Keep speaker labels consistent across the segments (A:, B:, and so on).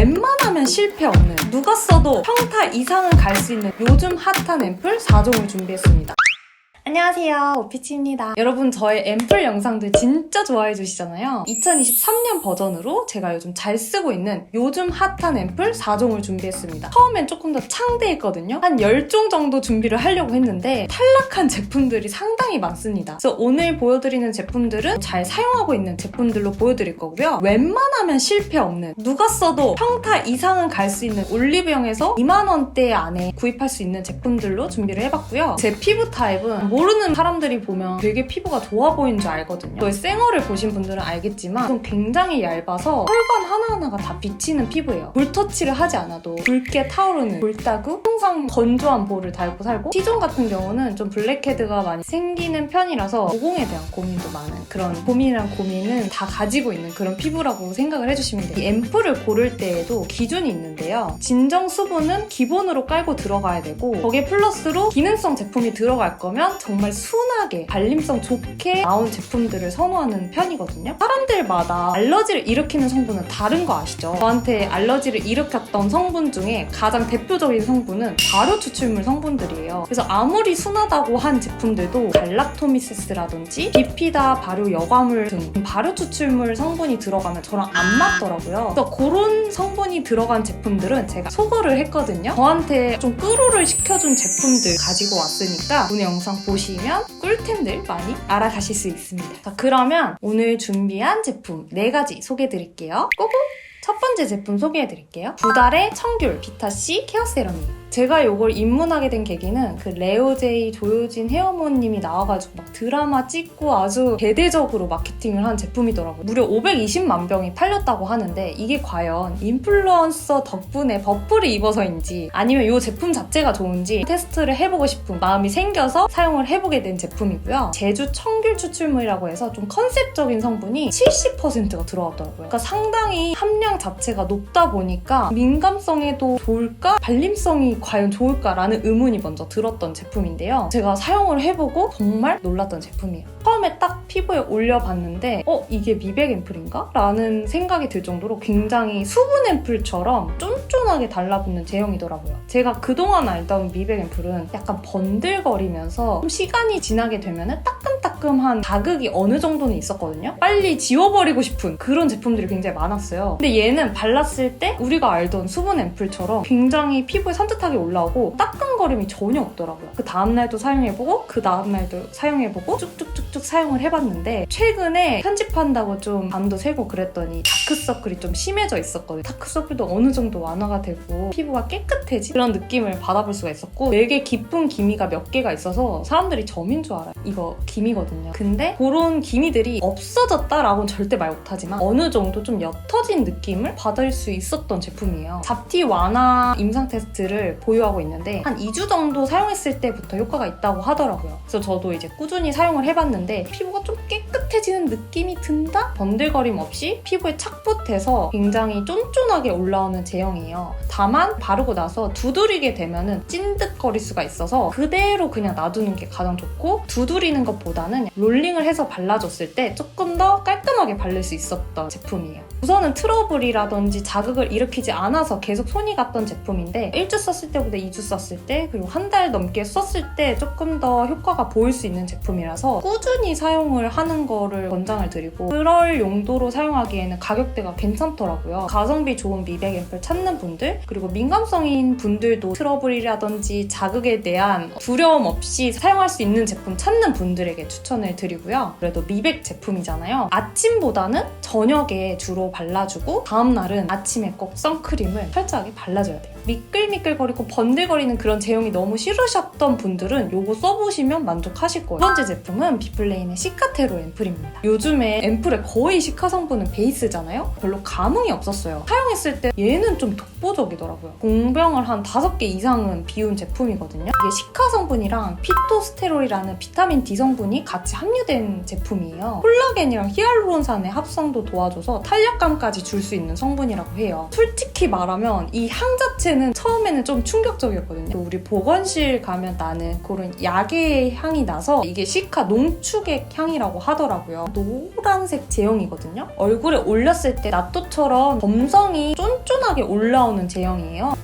A: 웬만하면 실패 없는, 누가 써도 평타 이상은 갈 수 있는 요즘 핫한 앰플 4종을 준비했습니다. 안녕하세요, 오피치입니다. 여러분, 저의 앰플 영상들 진짜 좋아해 주시잖아요. 2023년 버전으로 제가 요즘 잘 쓰고 있는 요즘 핫한 앰플 4종을 준비했습니다. 처음엔 조금 더 창대했거든요. 한 10종 정도 준비를 하려고 했는데 탈락한 제품들이 상당히 많습니다. 그래서 오늘 보여드리는 제품들은 잘 사용하고 있는 제품들로 보여드릴 거고요. 웬만하면 실패 없는, 누가 써도 평타 이상은 갈 수 있는 올리브영에서 2만원대 안에 구입할 수 있는 제품들로 준비를 해봤고요. 제 피부 타입은 모르는 사람들이 보면 되게 피부가 좋아 보이는 줄 알거든요. 저의 쌩얼을 보신 분들은 알겠지만 좀 굉장히 얇아서 혈관 하나하나가 다 비치는 피부예요. 볼터치를 하지 않아도 붉게 타오르는 볼따구? 항상 건조한 볼을 달고 살고, T존 같은 경우는 좀 블랙헤드가 많이 생기는 편이라서 모공에 대한 고민도 많은, 그런 고민이란 고민은 다 가지고 있는 그런 피부라고 생각을 해주시면 돼요. 이 앰플을 고를 때에도 기준이 있는데요. 진정 수분은 기본으로 깔고 들어가야 되고, 거기에 플러스로 기능성 제품이 들어갈 거면 정말 순하게 발림성 좋게 나온 제품들을 선호하는 편이거든요. 사람들마다 알러지를 일으키는 성분은 다른 거 아시죠? 저한테 알러지를 일으켰던 성분 중에 가장 대표적인 성분은 발효 추출물 성분들이에요. 그래서 아무리 순하다고 한 제품들도 갈락토미세스라든지 비피다 발효 여과물 등 발효 추출물 성분이 들어가면 저랑 안 맞더라고요. 그래서 그런 성분이 들어간 제품들은 제가 소거를 했거든요. 저한테 좀 끌어를 시켜준 제품들 가지고 왔으니까 오늘 영상 보시면 꿀템들 많이 알아가실 수 있습니다. 자, 그러면 오늘 준비한 제품 4가지 소개해드릴게요. 고고! 첫 번째 제품 소개해드릴게요. 2달의 청귤 비타C 케어 세럼이에요. 제가 이걸 입문하게 된 계기는 그 레오제이 조효진 헤어모님이 나와가지고 막 드라마 찍고 아주 대대적으로 마케팅을 한 제품이더라고요. 무려 520만 병이 팔렸다고 하는데 이게 과연 인플루언서 덕분에 버프를 입어서인지 아니면 이 제품 자체가 좋은지 테스트를 해보고 싶은 마음이 생겨서 사용을 해보게 된 제품이고요. 제주 청귤 추출물이라고 해서 좀 컨셉적인 성분이 70%가 들어갔더라고요. 그러니까 상당히 함량 자체가 높다 보니까 민감성에도 좋을까? 발림성이 과연 좋을까라는 의문이 먼저 들었던 제품인데요. 제가 사용을 해보고 정말 놀랐던 제품이에요. 처음에 딱 피부에 올려봤는데 이게 미백 앰플인가? 라는 생각이 들 정도로 굉장히 수분 앰플처럼 쫀쫀하게 달라붙는 제형이더라고요. 제가 그동안 알던 미백 앰플은 약간 번들거리면서 좀 시간이 지나게 되면 따끔따끔한 자극이 어느 정도는 있었거든요. 빨리 지워버리고 싶은 그런 제품들이 굉장히 많았어요. 근데 얘는 발랐을 때 우리가 알던 수분 앰플처럼 굉장히 피부에 산뜻하게 올라오고 따끔거림이 전혀 없더라고요. 그 다음날도 사용해보고 그 다음날도 사용해보고 쭉쭉쭉쭉 사용을 해봤는데 최근에 편집한다고 좀 밤도 새고 그랬더니 다크서클이 좀 심해져 있었거든요. 다크서클도 어느 정도 완화가 되고 피부가 깨끗해진 그런 느낌을 받아볼 수가 있었고, 되게 깊은 기미가 몇 개가 있어서 사람들이 점인 줄 알아요. 이거 기미거든요. 근데 그런 기미들이 없어졌다라고는 절대 말 못하지만 어느 정도 좀 옅어진 느낌을 받을 수 있었던 제품이에요. 잡티 완화 임상 테스트를 보유하고 있는데 한 2주 정도 사용했을 때부터 효과가 있다고 하더라고요. 그래서 저도 이제 꾸준히 사용을 해봤는데 피부가 좀 깨끗해지는 느낌이 든다? 번들거림 없이 피부에 착붙해서 굉장히 쫀쫀하게 올라오는 제형이에요. 다만 바르고 나서 두드리게 되면은 찐득거릴 수가 있어서 그대로 그냥 놔두는 게 가장 좋고, 두드리는 것보다는 롤링을 해서 발라줬을 때 조금 더 깔끔하게 바를 수 있었던 제품이에요. 우선은 트러블이라든지 자극을 일으키지 않아서 계속 손이 갔던 제품인데 1주 썼을 때보다 2주 썼을 때, 그리고 한 달 넘게 썼을 때 조금 더 효과가 보일 수 있는 제품이라서 꾸준히 사용을 하는 거를 권장을 드리고, 그럴 용도로 사용하기에는 가격대가 괜찮더라고요. 가성비 좋은 미백 앰플 찾는 분들, 그리고 민감성인 분들도 트러블이라든지 자극에 대한 두려움 없이 사용할 수 있는 제품 찾는 분들에게 추천을 드리고요. 그래도 미백 제품이잖아요. 아침보다는 저녁에 주로 발라주고 다음날은 아침에 꼭 선크림을 철저하게 발라줘야 돼요. 미끌미끌거리고 번들거리는 그런 제형이 너무 싫으셨던 분들은 이거 써보시면 만족하실 거예요. 두 번째 제품은 비플레인의 시카테로 앰플입니다. 요즘에 앰플의 거의 시카 성분은 베이스잖아요? 별로 감흥이 없었어요. 사용했을 때 얘는 좀 독보적이더라고요. 공병을 한 5개 이상은 비운 제품이거든요. 이게 시카 성분이랑 피토스테롤이라는 비타민 D 성분이 같이 함유된 제품이에요. 콜라겐이랑 히알루론산의 합성도 도와줘서 탄력 담백감까지 줄 수 있는 성분이라고 해요. 솔직히 말하면 이 향 자체는 처음에는 좀 충격적이었거든요. 우리 보건실 가면 나는 그런 약의 향이 나서 이게 시카 농축액 향이라고 하더라고요. 노란색 제형이거든요. 얼굴에 올렸을 때 나또처럼 점성이 쫀쫀하게 올라오는 제형이에요.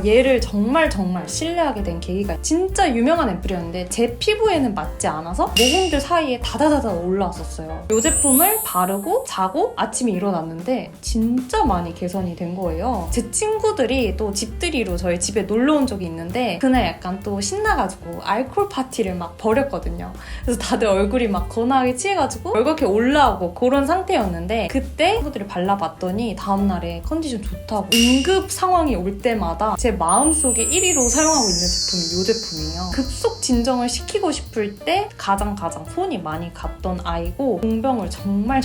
A: 얘를 정말 신뢰하게 된 계기가 진짜 유명한 앰플이었는데 제 피부에는 맞지 않아서 모공들 사이에 다다다다 올라왔었어요. 이 제품을 바르고 자고 아침에 일어났는데 진짜 많이 개선이 된 거예요. 제 친구들이 또 집들이로 저희 집에 놀러 온 적이 있는데 그날 약간 또 신나가지고 알코올 파티를 막 벌였거든요. 그래서 다들 얼굴이 막 거나하게 취해가지고 얼굴이 올라오고 그런 상태였는데 그때 친구들이 발라봤더니 다음날에 컨디션 좋다고 응급 상황이 올 때마다 제 마음속에 1위로 사용하고 있는 제품이 이 제품이에요. 급속 진정을 시키고 싶을 때 가장 손이 많이 갔던 아이고 공병을 정말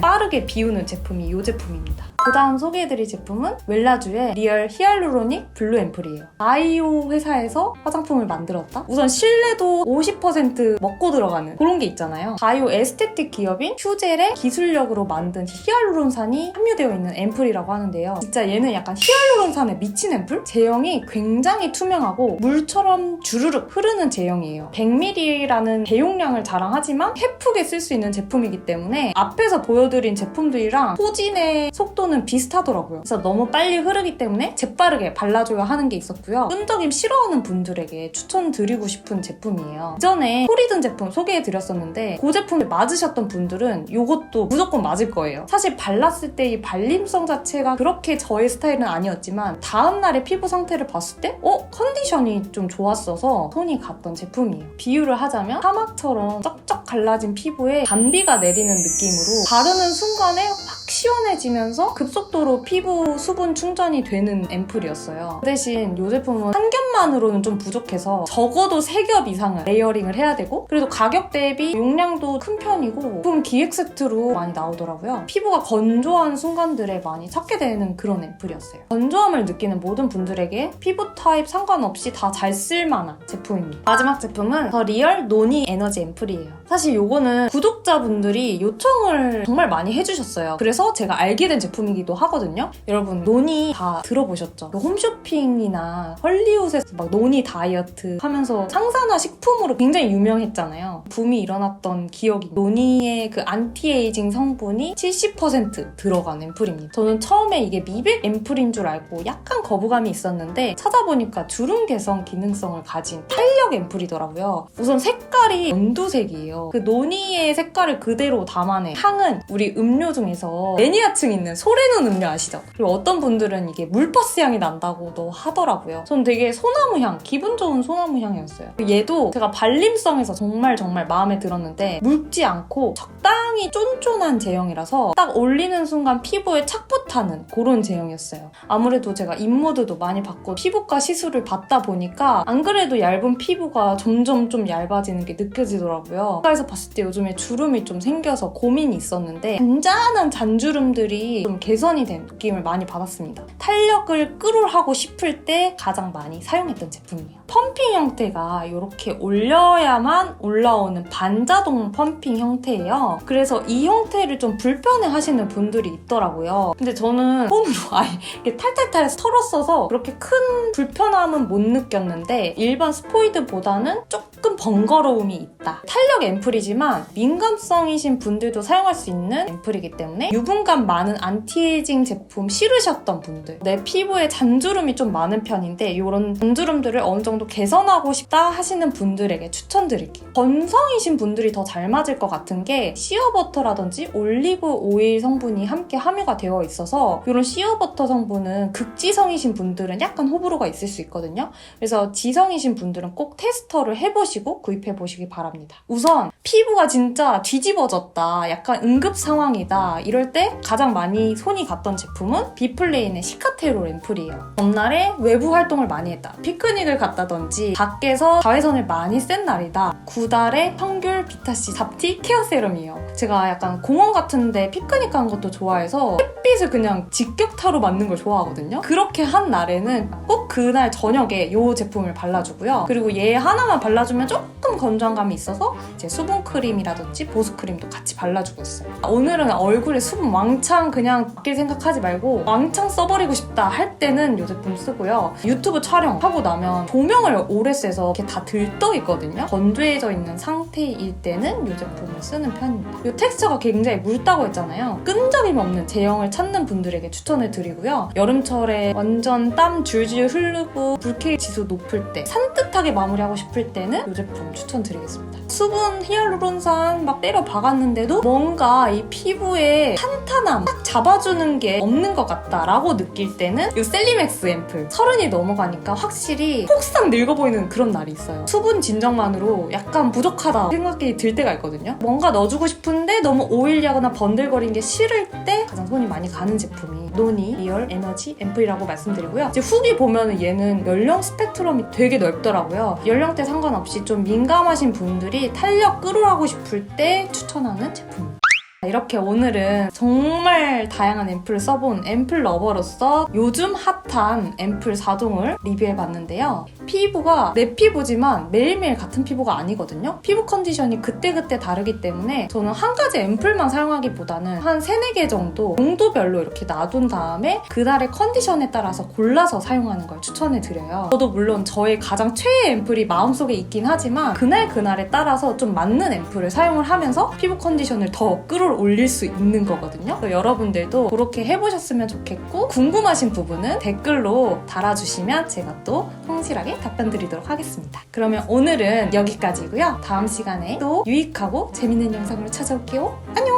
A: 빠르게 비우는 제품이 이 제품입니다. 그 다음 소개해드릴 제품은 웰라쥬의 리얼 히알루로닉 블루 앰플이에요. 바이오 회사에서 화장품을 만들었다? 우선 신뢰도 50% 먹고 들어가는 그런 게 있잖아요. 바이오 에스테틱 기업인 퓨젤의 기술력으로 만든 히알루론산이 함유되어 있는 앰플이라고 하는데요. 진짜 얘는 약간 히알루론산에 미친 앰플? 제형이 굉장히 투명하고 물처럼 주르륵 흐르는 제형이에요. 100ml라는 대용량을 자랑하지만 해프게 쓸 수 있는 제품이기 때문에 앞에서 보여드린 제품들이랑 소진의 속도는 비슷하더라고요. 그래서 너무 빨리 흐르기 때문에 재빠르게 발라줘야 하는 게 있었고요. 끈적임 싫어하는 분들에게 추천드리고 싶은 제품이에요. 이전에 소리든 제품 소개해드렸었는데 그 제품을 맞으셨던 분들은 이것도 무조건 맞을 거예요. 사실 발랐을 때 이 발림성 자체가 그렇게 저의 스타일은 아니었지만 다음날의 피부 상태를 봤을 때 컨디션이 좀 좋았어서 손이 갔던 제품이에요. 비유를 하자면 사막처럼 쩍쩍 갈라진 피부에 단비가 내리는 느낌으로 바르는 순간에 확 시원해지면서 급속도로 피부 수분 충전이 되는 앰플이었어요. 그 대신 이 제품은 한 겹만으로는 좀 부족해서 적어도 3겹 이상은 레이어링을 해야 되고 그래도 가격 대비 용량도 큰 편이고 제품 기획 세트로 많이 나오더라고요. 피부가 건조한 순간들에 많이 찾게 되는 그런 앰플이었어요. 건조함을 느끼는 모든 분들에게 피부 타입 상관없이 다 잘 쓸만한 제품입니다. 마지막 제품은 더 리얼 노니 에너지 앰플이에요. 사실 이거는 구독자분들이 요청을 정말 많이 해주셨어요. 그래서 제가 알게 된 제품이기도 하거든요. 여러분 노니 다 들어보셨죠? 홈쇼핑이나 헐리우드에서 막 노니 다이어트 하면서 상사나 식품으로 굉장히 유명했잖아요. 붐이 일어났던 기억이 노니의 그 안티에이징 성분이 70% 들어간 앰플입니다. 저는 처음에 이게 미백 앰플인 줄 알고 약간 거부감이 있었는데 찾아보니까 주름 개선 기능성을 가진 탄력 앰플이더라고요. 우선 색깔이 연두색이에요. 그 노니의 색깔을 그대로 담아낸 향은 우리 음료 중에서 매니아층 있는 소래눈 음료 아시죠? 그리고 어떤 분들은 이게 물버스 향이 난다고도 하더라고요. 전 되게 소나무 향, 기분 좋은 소나무 향이었어요. 얘도 제가 발림성에서 정말 마음에 들었는데 묽지 않고 적당히 쫀쫀한 제형이라서 딱 올리는 순간 피부에 착붙하는 그런 제형이었어요. 아무래도 제가 입모드도 많이 받고 피부과 시술을 받다 보니까 안 그래도 얇은 피부가 점점 좀 얇아지는 게 느껴지더라고요. 가까이서 봤을 때 요즘에 주름이 좀 생겨서 고민이 있었는데 잔잔한 잔주름들이 좀 개선이 된 느낌을 많이 받았습니다. 탄력을 끌어하고 싶을 때 가장 많이 사용했던 제품이에요. 펌핑 형태가 이렇게 올려야만 올라오는 반자동 펌핑 형태예요. 그래서 이 형태를 좀 불편해 하시는 분들이 있더라고요. 근데 저는 손으로 아예 이렇게 탈탈탈 털었어서 그렇게 큰 불편함은 못 느꼈는데 일반 스포이드보다는 조금 번거로움이 있다. 탄력 앰플이지만 민감성이신 분들도 사용할 수 있는 앰플이기 때문에 유분감 많은 안티에이징 제품 싫으셨던 분들, 내 피부에 잔주름이 좀 많은 편인데 이런 잔주름들을 어느 정도 개선하고 싶다 하시는 분들에게 추천드릴게요. 건성이신 분들이 더 잘 맞을 것 같은 게 시어버터라든지 올리브 오일 성분이 함께 함유가 되어 있어서 이런 시어버터 성분은 극지성이신 분들은 약간 호불호가 있을 수 있거든요. 그래서 지성이신 분들은 꼭 테스터를 해보시고 구입해보시기 바랍니다. 우선 피부가 진짜 뒤집어졌다, 약간 응급 상황이다 이럴 때 가장 많이 손이 갔던 제품은 비플레인의 피카테로 앰플이에요. 전날에 외부 활동을 많이 했다. 피크닉을 갔다든지 밖에서 자외선을 많이 쐰 날이다. 9달에 청귤 비타C 잡티 케어 세럼이에요. 제가 약간 공원 같은데 피크닉 가는 것도 좋아해서 햇빛을 그냥 직격타로 맞는 걸 좋아하거든요. 그렇게 한 날에는 꼭 그날 저녁에 이 제품을 발라주고요. 그리고 얘 하나만 발라주면 조금 건조함감이 있어서 이제 수분크림이라든지 보습크림도 같이 발라주고 있어요. 오늘은 얼굴에 수분 왕창 그냥 아낄 생각하지 말고 왕창 써버리고 싶다 할 때는 이 제품 쓰고요. 유튜브 촬영하고 나면 조명을 오래 쐬서 이렇게 다 들떠 있거든요. 건조해져 있는 상태일 때는 이 제품을 쓰는 편입니다. 이 텍스처가 굉장히 묽다고 했잖아요. 끈적임 없는 제형을 찾는 분들에게 추천을 드리고요. 여름철에 완전 땀 줄줄 흐르고 불쾌 지수 높을 때 산뜻하게 마무리하고 싶을 때는 이 제품 추천드리겠습니다. 수분 히알루론산 막 때려 박았는데도 뭔가 이 피부에 탄탄함 딱 잡아주는 게 없는 것 같다라고 느낄 때는 이 셀리맥스 앰플 30이 넘어가니까 확실히 폭삭 늙어 보이는 그런 날이 있어요. 수분 진정만으로 약간 부족하다 생각이 들 때가 있거든요. 뭔가 넣어주고 싶은데 너무 오일리하거나 번들거리는 게 싫을 때 가장 손이 많이 가는 제품이 노니 리얼 에너지 앰플이라고 말씀드리고요. 이제 후기 보면은 얘는 연령 스펙트럼이 되게 넓더라고요. 연령대 상관없이 좀 민감하신 분들이 탄력 끌어가고 싶을 때 추천하는 제품입니다. 이렇게 오늘은 정말 다양한 앰플을 써본 앰플 러버로서 요즘 핫한 앰플 4종을 리뷰해봤는데요. 피부가 내 피부지만 매일매일 같은 피부가 아니거든요. 피부 컨디션이 그때그때 다르기 때문에 저는 한 가지 앰플만 사용하기보다는 한 3-4개 정도 용도별로 이렇게 놔둔 다음에 그날의 컨디션에 따라서 골라서 사용하는 걸 추천해드려요. 저도 물론 저의 가장 최애 앰플이 마음속에 있긴 하지만 그날에 따라서 좀 맞는 앰플을 사용을 하면서 피부 컨디션을 더 올릴 수 있는 거거든요. 여러분들도 그렇게 해보셨으면 좋겠고 궁금하신 부분은 댓글로 달아주시면 제가 또 성실하게 답변 드리도록 하겠습니다. 그러면 오늘은 여기까지고요. 다음 시간에 또 유익하고 재밌는 영상으로 찾아올게요. 안녕!